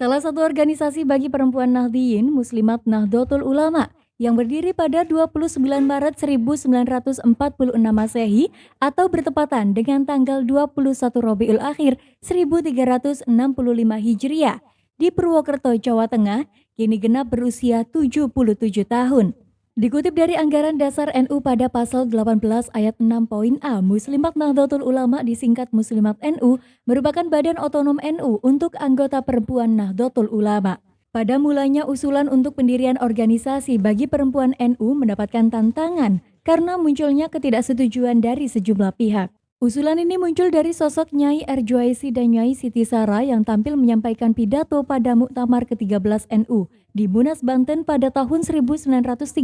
Salah satu organisasi bagi perempuan Nahdliyin, Muslimat Nahdlatul Ulama, yang berdiri pada 29 Maret 1946 Masehi atau bertepatan dengan tanggal 21 Rabiul Akhir 1365 Hijriah di Purwokerto, Jawa Tengah, kini genap berusia 77 tahun. Dikutip dari Anggaran Dasar NU pada pasal 18 ayat 6 poin A, Muslimat Nahdlatul Ulama disingkat Muslimat NU merupakan badan otonom NU untuk anggota perempuan Nahdlatul Ulama. Pada mulanya usulan untuk pendirian organisasi bagi perempuan NU mendapatkan tantangan karena munculnya ketidaksetujuan dari sejumlah pihak. Usulan ini muncul dari sosok Nyai Erjuaisi dan Nyai Siti Sara yang tampil menyampaikan pidato pada Muktamar ke-13 NU di Munas Banten pada tahun 1938.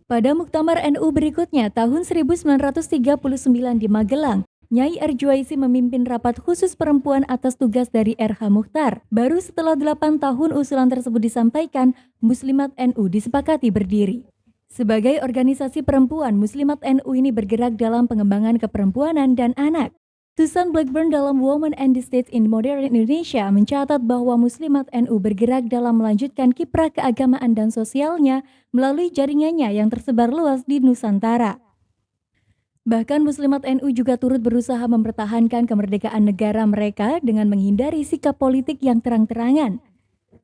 Pada Muktamar NU berikutnya tahun 1939 di Magelang, Nyai Erjuaisi memimpin rapat khusus perempuan atas tugas dari RH Mukhtar. Baru setelah 8 tahun usulan tersebut disampaikan, Muslimat NU disepakati berdiri. Sebagai organisasi perempuan, Muslimat NU ini bergerak dalam pengembangan keperempuanan dan anak. Susan Blackburn dalam Women and the State in Modern Indonesia mencatat bahwa Muslimat NU bergerak dalam melanjutkan kiprah keagamaan dan sosialnya melalui jaringannya yang tersebar luas di Nusantara. Bahkan Muslimat NU juga turut berusaha mempertahankan kemerdekaan negara mereka dengan menghindari sikap politik yang terang-terangan.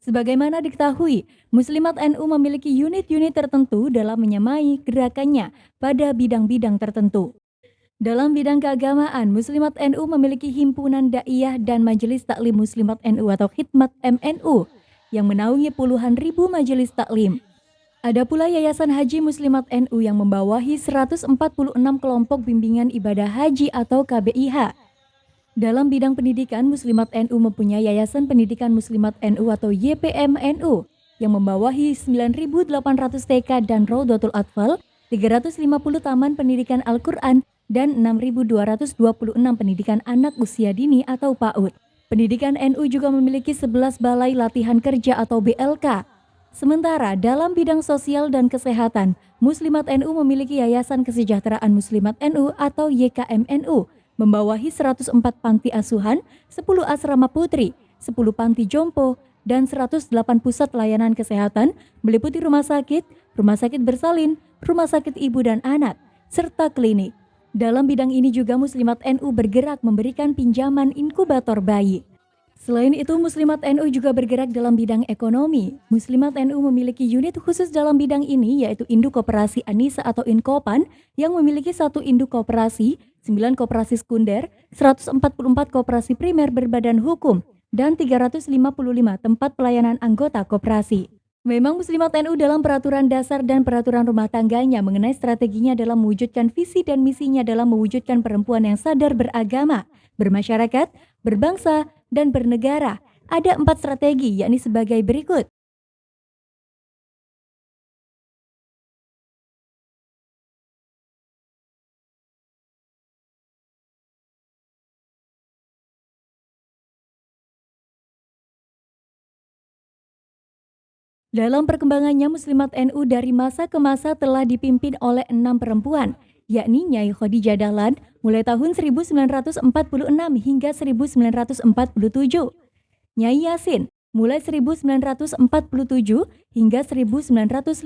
Sebagaimana diketahui, Muslimat NU memiliki unit-unit tertentu dalam menyamai gerakannya pada bidang-bidang tertentu. Dalam bidang keagamaan, Muslimat NU memiliki Himpunan Daiyah dan Majelis Taklim Muslimat NU atau Khidmat MNU yang menaungi puluhan ribu majelis taklim. Ada pula Yayasan Haji Muslimat NU yang membawahi 146 kelompok bimbingan ibadah haji atau KBIH. Dalam bidang pendidikan, Muslimat NU mempunyai Yayasan Pendidikan Muslimat NU atau YPMNU yang membawahi 9.800 TK dan Raudhatul Atfal, 350 taman pendidikan Al-Quran, dan 6.226 pendidikan anak usia dini atau PAUD. Pendidikan NU juga memiliki 11 balai latihan kerja atau BLK. Sementara dalam bidang sosial dan kesehatan, Muslimat NU memiliki Yayasan Kesejahteraan Muslimat NU atau YKMNU, membawahi 104 panti asuhan, 10 asrama putri, 10 panti jompo, dan 108 pusat layanan kesehatan meliputi rumah sakit bersalin, rumah sakit ibu dan anak, serta klinik. Dalam bidang ini juga Muslimat NU bergerak memberikan pinjaman inkubator bayi. Selain itu, Muslimat NU juga bergerak dalam bidang ekonomi. Muslimat NU memiliki unit khusus dalam bidang ini yaitu Induk Koperasi Anisa atau Inkopan yang memiliki 1 induk koperasi, 9 koperasi sekunder, 144 koperasi primer berbadan hukum, dan 355 tempat pelayanan anggota koperasi. Memang Muslimat NU dalam peraturan dasar dan peraturan rumah tangganya mengenai strateginya dalam mewujudkan visi dan misinya dalam mewujudkan perempuan yang sadar beragama, bermasyarakat, berbangsa, dan bernegara. Ada 4 strategi yakni sebagai berikut. Dalam perkembangannya, Muslimat NU dari masa ke masa telah dipimpin oleh 6 perempuan, yakni Nyai Khadijah Dahlan mulai tahun 1946 hingga 1947, Nyai Yasin mulai 1947 hingga 1950,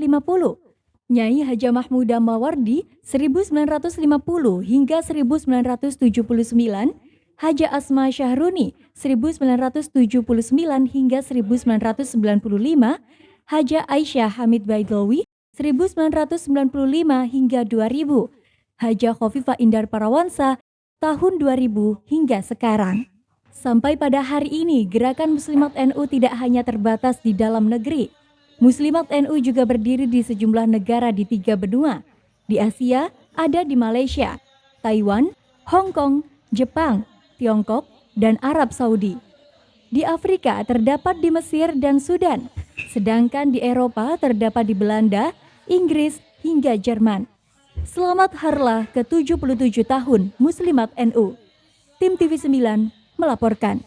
Nyai Haja Mahmudah Mawardi 1950 hingga 1979, Haja Asma Syahruni 1979 hingga 1995, Haja Aisyah Hamid Baidlawi 1995 hingga 2000, Haja Khofifah Indar Parawansa tahun 2000 hingga sekarang. Sampai pada hari ini, gerakan Muslimat NU tidak hanya terbatas di dalam negeri. Muslimat NU juga berdiri di sejumlah negara di 3 benua. Di Asia ada di Malaysia, Taiwan, Hong Kong, Jepang, Tiongkok, dan Arab Saudi. Di Afrika terdapat di Mesir dan Sudan. Sedangkan di Eropa terdapat di Belanda, Inggris, hingga Jerman. Selamat Harlah ke-77 tahun Muslimat NU. Tim TV9 melaporkan.